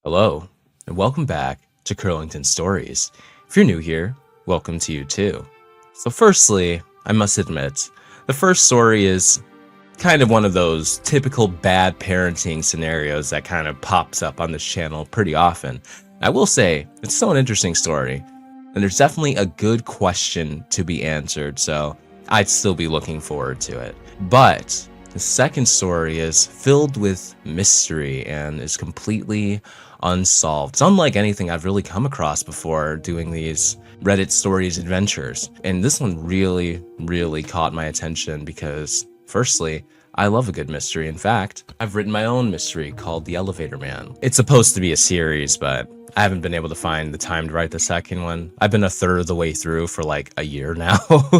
Hello, and welcome back to Curlington Stories. If you're new here, welcome to you too. So firstly, I must admit, the first story is kind of one of those typical bad parenting scenarios that kind of pops up on this channel pretty often. I will say, it's still an interesting story, and there's definitely a good question to be answered, so I'd still be looking forward to it. But the second story is filled with mystery and is completely unsolved. It's unlike anything I've really come across before doing these Reddit stories adventures. And this one really caught my attention because, firstly, I love a good mystery. In fact, I've written my own mystery called The Elevator Man. It's supposed to be a series, but I haven't been able to find the time to write the second one. I've been a third of the way through for like a year now.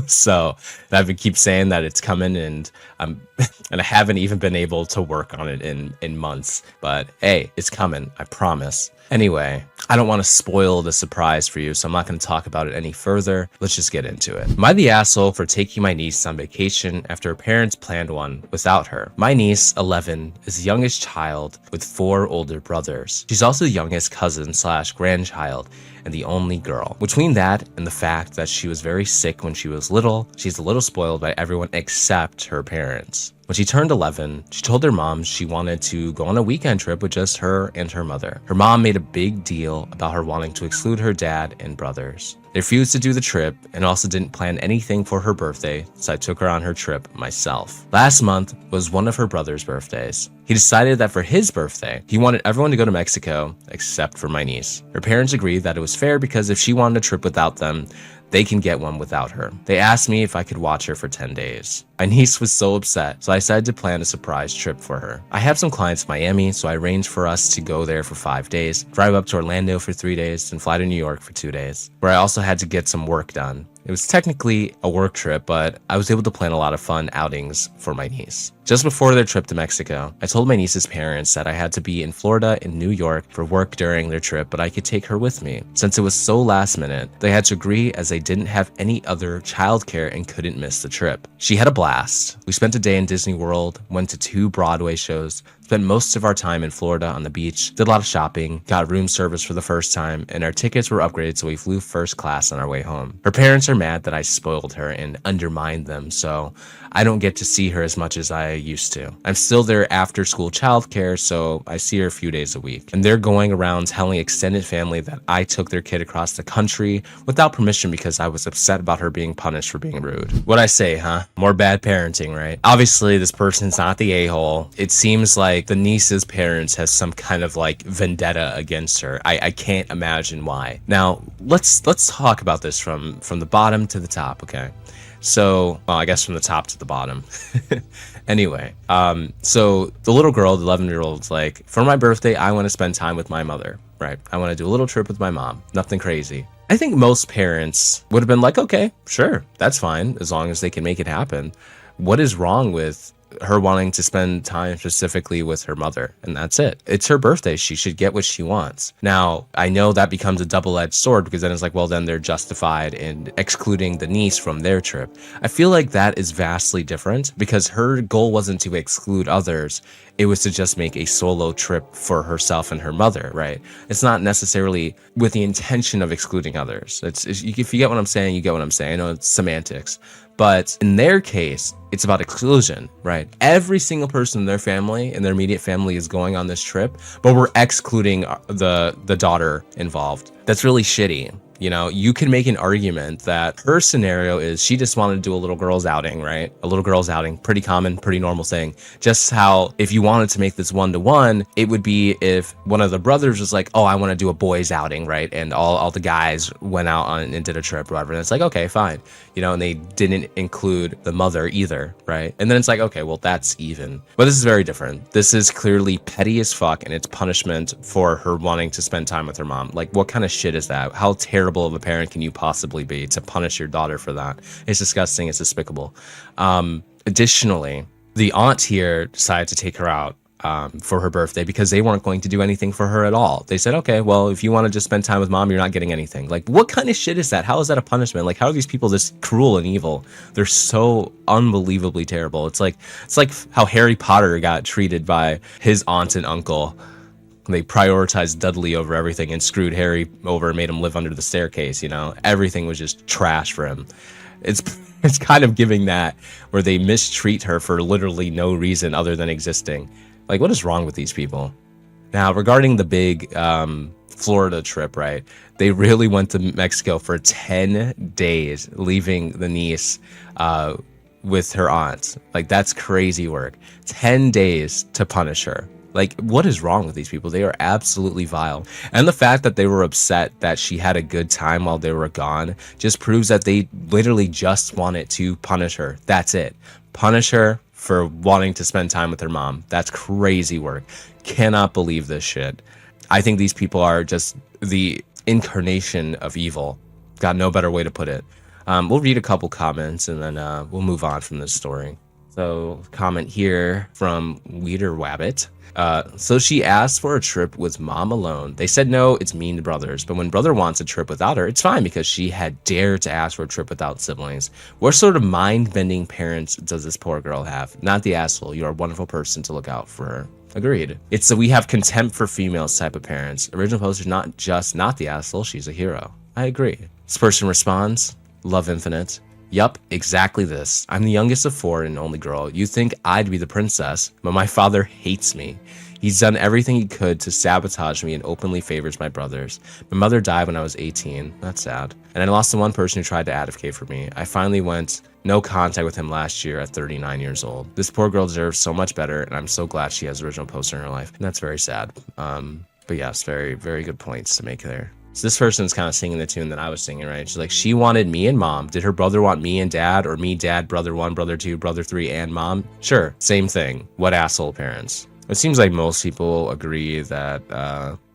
So I've been keep saying that it's coming and and I haven't even been able to work on it in months, but hey, it's coming, I promise. Anyway, I don't want to spoil the surprise for you, so I'm not going to talk about it any further. Let's just get into it. Am I the asshole for taking my niece on vacation after her parents planned one without her? My niece, 11, is the youngest child with 4 older brothers. She's also the youngest cousin / grandchild and the only girl. Between that and the fact that she was very sick when she was little, she's a little spoiled by everyone except her parents. When she turned 11, she told her mom she wanted to go on a weekend trip with just her and her mother. Her mom made a big deal about her wanting to exclude her dad and brothers. They refused to do the trip and also didn't plan anything for her birthday, so I took her on her trip myself. Last month was one of her brother's birthdays. He decided that for his birthday, he wanted everyone to go to Mexico except for my niece. Her parents agreed that it was fair because if she wanted a trip without them, they can get one without her. They asked me if I could watch her for 10 days. My niece was so upset, so I decided to plan a surprise trip for her. I have some clients in Miami, so I arranged for us to go there for 5 days, drive up to Orlando for 3 days, and fly to New York for 2 days, where I also had to get some work done. It was technically a work trip, but I was able to plan a lot of fun outings for my niece. Just before their trip to Mexico, I told my niece's parents that I had to be in Florida and New York for work during their trip, but I could take her with me. Since it was so last minute, they had to agree as they didn't have any other childcare and couldn't miss the trip. She had a blast. We spent a day in Disney World, went to 2 Broadway shows, spent most of our time in Florida on the beach, did a lot of shopping, got room service for the first time, and our tickets were upgraded so we flew first class on our way home. Her parents are mad that I spoiled her and undermined them, so I don't get to see her as much as I used to. I'm still their after school childcare, so I see her a few days a week. And they're going around telling extended family that I took their kid across the country without permission because I was upset about her being punished for being rude. What'd I say, huh? More bad parenting, right? Obviously, this person's not the a-hole. It seems like the niece's parents has some kind of like vendetta against her. I can't imagine why. Now, let's talk about this from the bottom to the top, okay? So, well, I guess from the top to the bottom. Anyway, so the little girl, the 11-year-old's like, for my birthday, I want to spend time with my mother, right? I want to do a little trip with my mom. Nothing crazy. I think most parents would have been like, okay, sure, that's fine, as long as they can make it happen. What is wrong with her wanting to spend time specifically with her mother? And that's it. It's her birthday. She should get what she wants. Now, I know that becomes a double-edged sword because then it's like, well, then they're justified in excluding the niece from their trip. I feel like that is vastly different because her goal wasn't to exclude others. It was to just make a solo trip for herself and her mother, right? It's not necessarily with the intention of excluding others. If you get what I'm saying, you get what I'm saying. I know it's semantics. But in their case, it's about exclusion, right? Every single person in their family, in their immediate family, is going on this trip, but we're excluding the daughter involved. That's really shitty. You know, you can make an argument that her scenario is she just wanted to do a little girl's outing, right? A little girl's outing, pretty common, pretty normal thing. Just how if you wanted to make this 1-to-1, it would be if one of the brothers was like, oh, I want to do a boys outing, right? And all the guys went out on and did a trip or whatever. And it's like, okay, fine. You know, and they didn't include the mother either, right? And then it's like, okay, well, that's even. But this is very different. This is clearly petty as fuck, and it's punishment for her wanting to spend time with her mom. Like, what kind of shit is that? How terrible of a parent can you possibly be to punish your daughter for that? It's disgusting. It's despicable. Additionally, the aunt here decided to take her out for her birthday because they weren't going to do anything for her at all. They said, okay, well, if you want to just spend time with mom, you're not getting anything. Like, what kind of shit is that? How is that a punishment? Like, how are these people this cruel and evil? They're so unbelievably terrible. It's like how Harry Potter got treated by his aunt and uncle. They prioritized Dudley over everything and screwed Harry over and made him live under the staircase, you know? Everything was just trash for him. It's it's kind of giving that where they mistreat her for literally no reason other than existing. Like, what is wrong with these people? Now, regarding the big Florida trip, right? They really went to Mexico for 10 days, leaving the niece with her aunt. Like, that's crazy work. 10 days to punish her. Like, what is wrong with these people? They are absolutely vile. And the fact that they were upset that she had a good time while they were gone just proves that they literally just wanted to punish her. That's it. Punish her for wanting to spend time with her mom. That's crazy work. Cannot believe this shit. I think these people are just the incarnation of evil. Got no better way to put it. We'll read a couple comments and then we'll move on from this story. So, comment here from Weeder Wabbit. So she asked for a trip with mom alone. They said no, it's mean to brothers. But when brother wants a trip without her, it's fine because she had dared to ask for a trip without siblings. What sort of mind-bending parents does this poor girl have? Not the asshole. You're a wonderful person to look out for her. Agreed. It's the we have contempt for females type of parents. Original poster, not just not the asshole, she's a hero. I agree. This person responds, Love Infinite. Yup, exactly this. I'm the youngest of 4 and only girl. You think I'd be the princess, but my father hates me. He's done everything he could to sabotage me and openly favors my brothers. My mother died when I was 18. That's sad. And I lost the one person who tried to advocate for me. I finally went no contact with him last year at 39 years old. This poor girl deserves so much better, and I'm so glad she has original poster in her life. And that's very sad. But yes, very, very good points to make there. So this person's kind of singing the tune that I was singing, right? She's like, she wanted me and mom. Did her brother want me and dad, or me, dad, brother 1, brother 2, brother 3, and mom? Sure, same thing. What asshole parents? It seems like most people agree that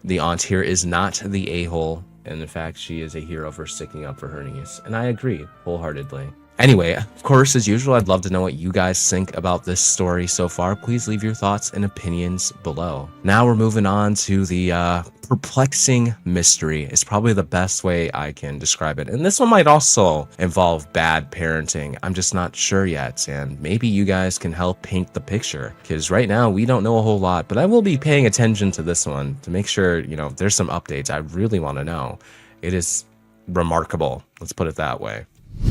the aunt here is not the a-hole, and in fact, she is a hero for sticking up for her niece. And I agree wholeheartedly. Anyway, of course, as usual, I'd love to know what you guys think about this story so far. Please leave your thoughts and opinions below. Now we're moving on to the perplexing mystery. It's probably the best way I can describe it. And this one might also involve bad parenting. I'm just not sure yet. And maybe you guys can help paint the picture. Because right now, we don't know a whole lot. But I will be paying attention to this one to make sure, you know, there's some updates. I really want to know. It is remarkable. Let's put it that way.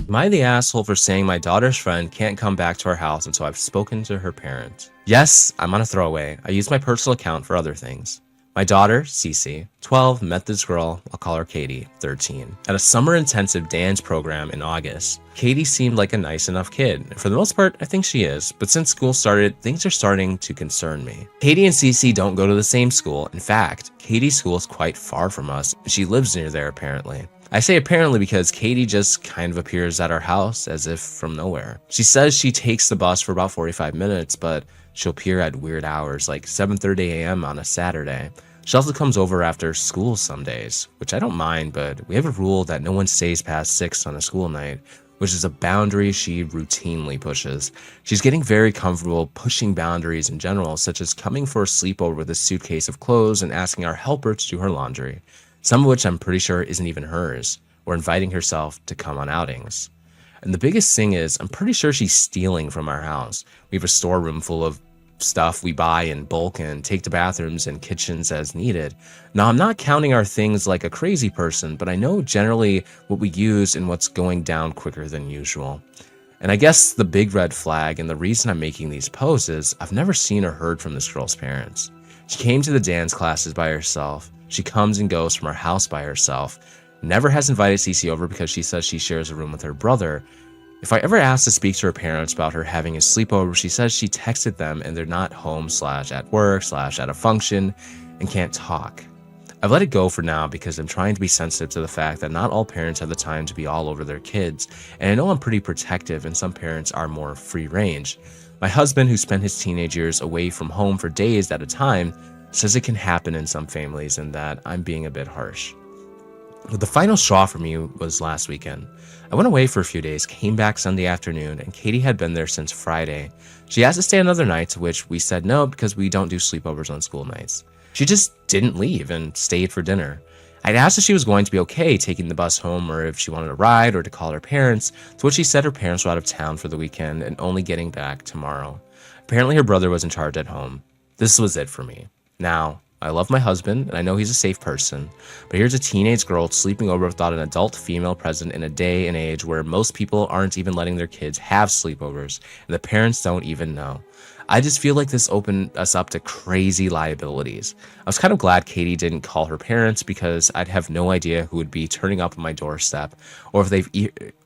Am I the asshole for saying my daughter's friend can't come back to our house until I've spoken to her parent? Yes, I'm on a throwaway. I use my personal account for other things. My daughter, Cece, 12, met this girl, I'll call her Katie, 13, at a summer intensive dance program in August. Katie seemed like a nice enough kid. For the most part, I think she is, but since school started, things are starting to concern me. Katie and Cece don't go to the same school. In fact, Katie's school is quite far from us. She lives near there, apparently. I say apparently because Katie just kind of appears at our house as if from nowhere. She says she takes the bus for about 45 minutes, but she'll appear at weird hours like 7:30 a.m. on a Saturday. She also comes over after school some days, which I don't mind, but we have a rule that no one stays past 6 on a school night, which is a boundary she routinely pushes. She's getting very comfortable pushing boundaries in general, such as coming for a sleepover with a suitcase of clothes and asking our helper to do her laundry. Some of which I'm pretty sure isn't even hers, or inviting herself to come on outings. And the biggest thing is, I'm pretty sure she's stealing from our house. We have a storeroom full of stuff we buy in bulk and take to bathrooms and kitchens as needed. Now, I'm not counting our things like a crazy person, but I know generally what we use and what's going down quicker than usual. And I guess the big red flag and the reason I'm making these posts is I've never seen or heard from this girl's parents. She came to the dance classes by herself. She comes and goes from her house by herself, never has invited Cece over because she says she shares a room with her brother. If I ever asked to speak to her parents about her having a sleepover, she says she texted them and they're not home / at work / at a function and can't talk. I've let it go for now because I'm trying to be sensitive to the fact that not all parents have the time to be all over their kids, and I know I'm pretty protective and some parents are more free range. My husband, who spent his teenage years away from home for days at a time, says it can happen in some families and that I'm being a bit harsh. But the final straw for me was last weekend. I went away for a few days, came back Sunday afternoon, and Katie had been there since Friday. She asked to stay another night, to which we said no because we don't do sleepovers on school nights. She just didn't leave and stayed for dinner. I'd asked if she was going to be okay taking the bus home or if she wanted a ride or to call her parents, to which she said her parents were out of town for the weekend and only getting back tomorrow. Apparently her brother was in charge at home. This was it for me. Now, I love my husband, and I know he's a safe person, but here's a teenage girl sleeping over without an adult female present in a day and age where most people aren't even letting their kids have sleepovers, and the parents don't even know. I just feel like this opened us up to crazy liabilities. I was kind of glad Katie didn't call her parents because I'd have no idea who would be turning up on my doorstep, or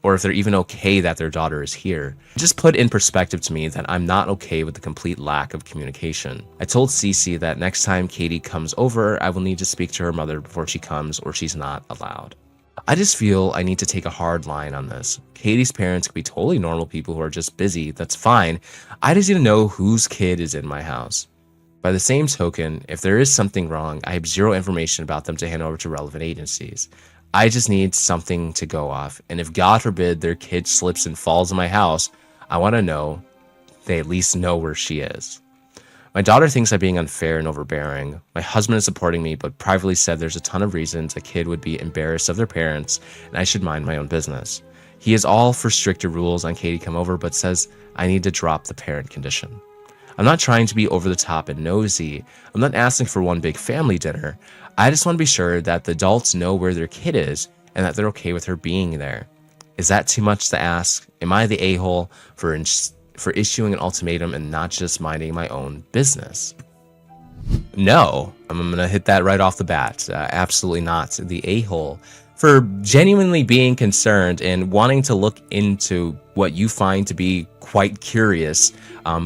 or if they're even okay that their daughter is here. It just put in perspective to me that I'm not okay with the complete lack of communication. I told Cece that next time Katie comes over, I will need to speak to her mother before she comes, or she's not allowed. I just feel I need to take a hard line on this. Katie's parents could be totally normal people who are just busy. That's fine. I just need to know whose kid is in my house. By the same token, if there is something wrong, I have zero information about them to hand over to relevant agencies. I just need something to go off. And if God forbid their kid slips and falls in my house, I want to know they at least know where she is. My daughter thinks I'm being unfair and overbearing. My husband is supporting me, but privately said there's a ton of reasons a kid would be embarrassed of their parents, and I should mind my own business. He is all for stricter rules on Katie come over, but says I need to drop the parent condition. I'm not trying to be over the top and nosy. I'm not asking for one big family dinner. I just want to be sure that the adults know where their kid is and that they're okay with her being there. Is that too much to ask? Am I the a-hole for issuing an ultimatum and not just minding my own business? No, I'm going to hit that right off the bat. Absolutely not the a-hole for genuinely being concerned and wanting to look into what you find to be quite curious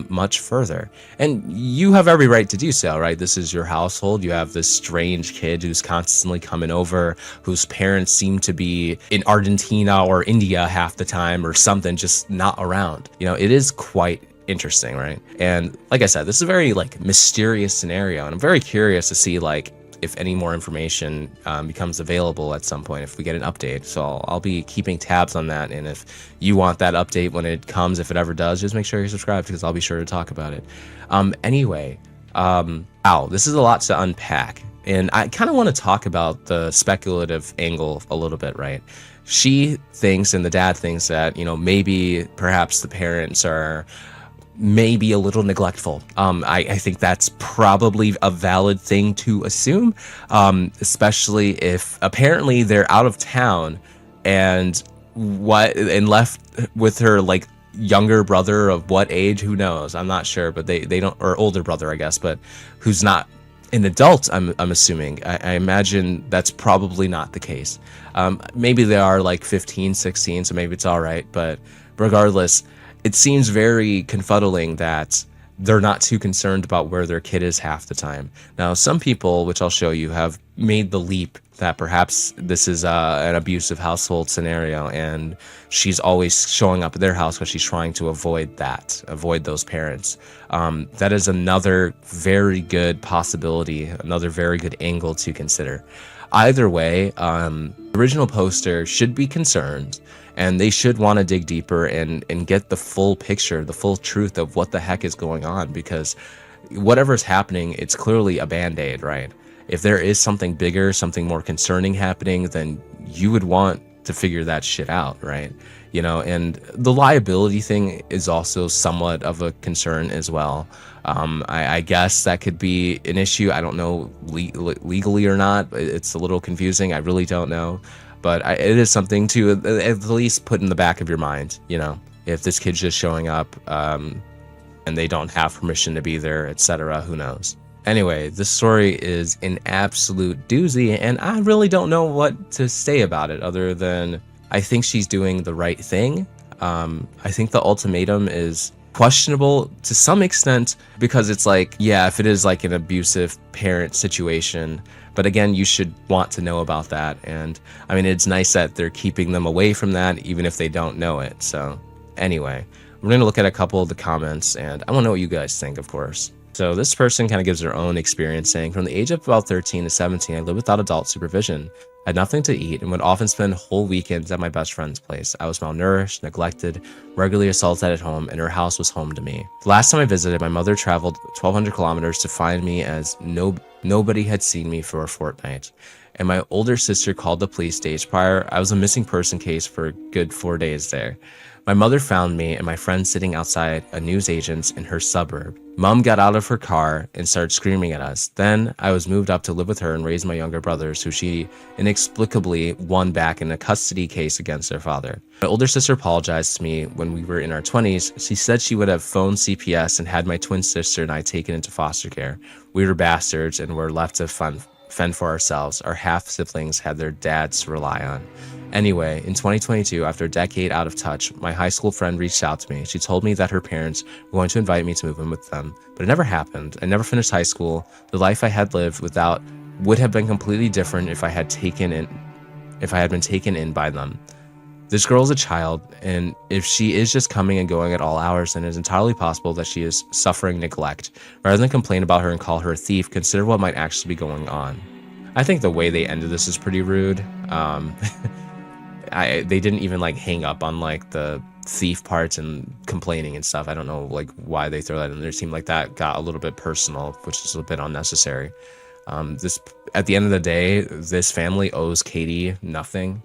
much further. And you have every right to do so, right? This is your household. You have this strange kid who's constantly coming over, whose parents seem to be in Argentina or India half the time or something, just not around. You know, it is quite interesting, right? And like I said, this is a very mysterious scenario, and I'm very curious to see if any more information becomes available at some point, if we get an update. So I'll be keeping tabs on that. And if you want that update when it comes, if it ever does, just make sure you're subscribed because I'll be sure to talk about it. Anyway, this is a lot to unpack. And I kind of want to talk about the speculative angle a little bit, right? She thinks and the dad thinks that, maybe perhaps the parents are maybe a little neglectful. I think that's probably a valid thing to assume, especially if apparently they're out of town and left with her younger brother of what age, who knows, I'm not sure, but they don't, or older brother I guess, but who's not an adult. I'm assuming. I imagine that's probably not the case. Maybe they are 15, 16, so maybe it's all right, but regardless, it seems very confuddling that they're not too concerned about where their kid is half the time. Now, some people, which I'll show you, have made the leap that perhaps this is an abusive household scenario and she's always showing up at their house because she's trying to avoid those parents. That is another very good possibility, another very good angle to consider. Either way, the original poster should be concerned, and they should want to dig deeper and get the full picture, the full truth of what the heck is going on, because whatever's happening, it's clearly a band-aid, right? If there is something bigger, something more concerning happening, then you would want to figure that shit out, right? And the liability thing is also somewhat of a concern as well. I guess that could be an issue. I don't know legally or not. It's a little confusing. I really don't know. But it is something to at least put in the back of your mind, if this kid's just showing up and they don't have permission to be there, etc., who knows? Anyway, this story is an absolute doozy, and I really don't know what to say about it other than I think she's doing the right thing. I think the ultimatum is questionable to some extent because it's if it is an abusive parent situation, but again, you should want to know about that. And I mean, it's nice that they're keeping them away from that, even if they don't know it. So anyway, we're going to look at a couple of the comments, and I want to know what you guys think, of course. So this person kind of gives their own experience, saying, from the age of about 13 to 17, I lived without adult supervision. I had nothing to eat and would often spend whole weekends at my best friend's place. I was malnourished, neglected, regularly assaulted at home, and her house was home to me. The last time I visited, my mother traveled 1,200 kilometers to find me, as nobody had seen me for a fortnight. And my older sister called the police days prior. I was a missing person case for a good 4 days there. My mother found me and my friend sitting outside a newsagent's in her suburb. Mom got out of her car and started screaming at us. Then I was moved up to live with her and raise my younger brothers, who she inexplicably won back in a custody case against their father. My older sister apologized to me when we were in our 20s. She said she would have phoned CPS and had my twin sister and I taken into foster care. We were bastards and were left to fend for ourselves. Our half-siblings had their dads to rely on. Anyway, in 2022, after a decade out of touch, my high school friend reached out to me. She told me that her parents were going to invite me to move in with them, but it never happened. I never finished high school. The life I had lived without would have been completely different if I had been taken in by them. This girl is a child, and if she is just coming and going at all hours, then it is entirely possible that she is suffering neglect. Rather than complain about her and call her a thief, consider what might actually be going on. I think the way they ended this is pretty rude. They didn't even like hang up on like the thief parts and complaining and stuff. I don't know like why they throw that in there. It seemed like that got a little bit personal, which is a bit unnecessary. At the end of the day, this family owes Katie nothing.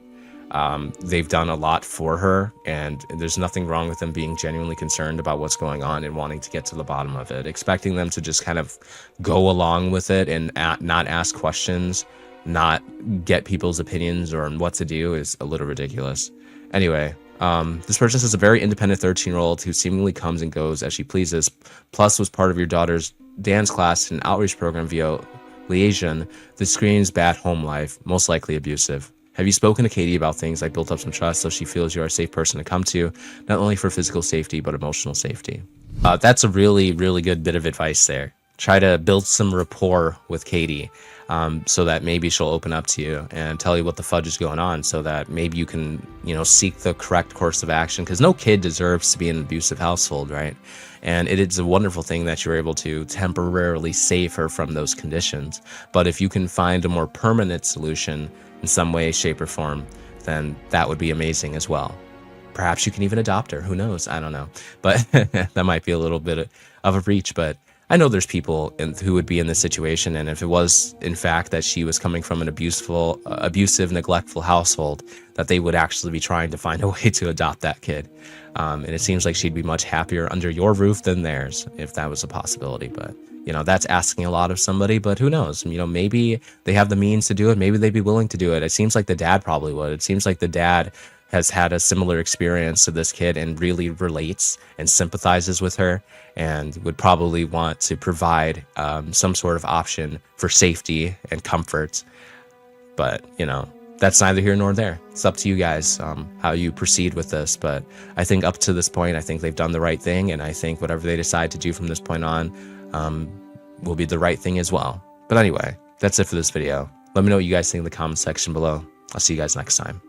They've done a lot for her, and there's nothing wrong with them being genuinely concerned about what's going on and wanting to get to the bottom of it. Expecting them to just kind of go along with it and not ask questions, not get people's opinions or what to do is a little ridiculous. Anyway, this person is a very independent 13-year-old who seemingly comes and goes as she pleases, plus was part of your daughter's dance class and outreach program via liaison. This screams bad home life, most likely abusive. Have you spoken to Katie about things like built up some trust so she feels you're a safe person to come to, not only for physical safety, but emotional safety? That's a really, really good bit of advice there. Try to build some rapport with Katie, so that maybe she'll open up to you and tell you what the fudge is going on, so that maybe you can, seek the correct course of action, because no kid deserves to be in an abusive household, right? And it is a wonderful thing that you're able to temporarily save her from those conditions. But if you can find a more permanent solution in some way, shape, or form, then that would be amazing as well. Perhaps you can even adopt her. Who knows? I don't know. But that might be a little bit of a reach. But I know there's people who would be in this situation, and if it was, in fact, that she was coming from an abusive, neglectful household, that they would actually be trying to find a way to adopt that kid. And it seems like she'd be much happier under your roof than theirs, if that was a possibility. But that's asking a lot of somebody, but who knows? Maybe they have the means to do it. Maybe they'd be willing to do it. It seems like the dad probably would. It seems like the dad has had a similar experience to this kid and really relates and sympathizes with her, and would probably want to provide some sort of option for safety and comfort. But, that's neither here nor there. It's up to you guys how you proceed with this. But I think up to this point, I think they've done the right thing. And I think whatever they decide to do from this point on will be the right thing as well. But anyway, that's it for this video. Let me know what you guys think in the comment section below. I'll see you guys next time.